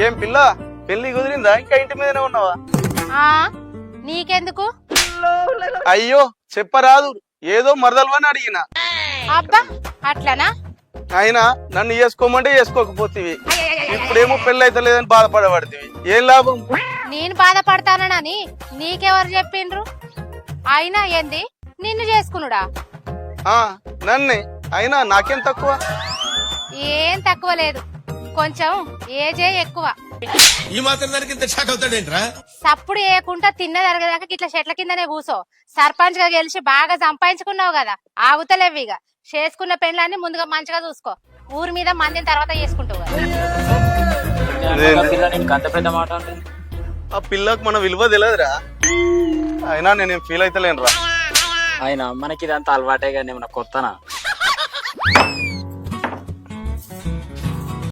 ఏం పిల్ల పెళ్లి కుదిరిందా ఇంకా ఇంటి మీదనే ఉన్నావా? ఆ నీకెందుకు? అయ్యో చెప్పరాదు, ఏదో మరదలువని అడిగిన. అబ్బా అట్లనా? అయినా నన్ను చేసుకోమంటే చేసుకోకపోతేవి, ఇప్పుడేమో పెళ్లి అయితే లేదని బాధపడబడితివి. ఏం లాభం? నేను బాధపడతానని నీకెవరు చెప్పిండ్రు? అయినా ఏంది నిన్ను చేసుకునుడా? ఆ నన్నే. అయినా నాకేం తక్కువ? ఏం తక్కువ లేదు, కొంచెం ఏజే ఎక్కువ. ఈ మాత్రం దానికి ఇంత షాక్ అవుతాడేంట్రా? సప్పుడు వేయకుండా తిన్నదరగదాకా ఇట్లా చెట్ల కిందనే కూసో. సర్పంచ్ గా గెలిచి బాగా సంపాదించుకున్నావు కదా, ఆగుతలేవు ఇక. చేసుకున్న పెండ్లాన్ని ముందుగా మంచిగా చూసుకో, ఊరి మీద మందిని తర్వాత చేసుకుంటావు కదా. అంత పెద్ద మాట అంటే ఆ పిల్లకు మన విలువ తెలియదురా. అయినా నేనేం ఫీల్ అయితలేనురా. ఆయన మనకి ఇదంతా అలవాటే కానీ ఏమన్నా కొత్తనా?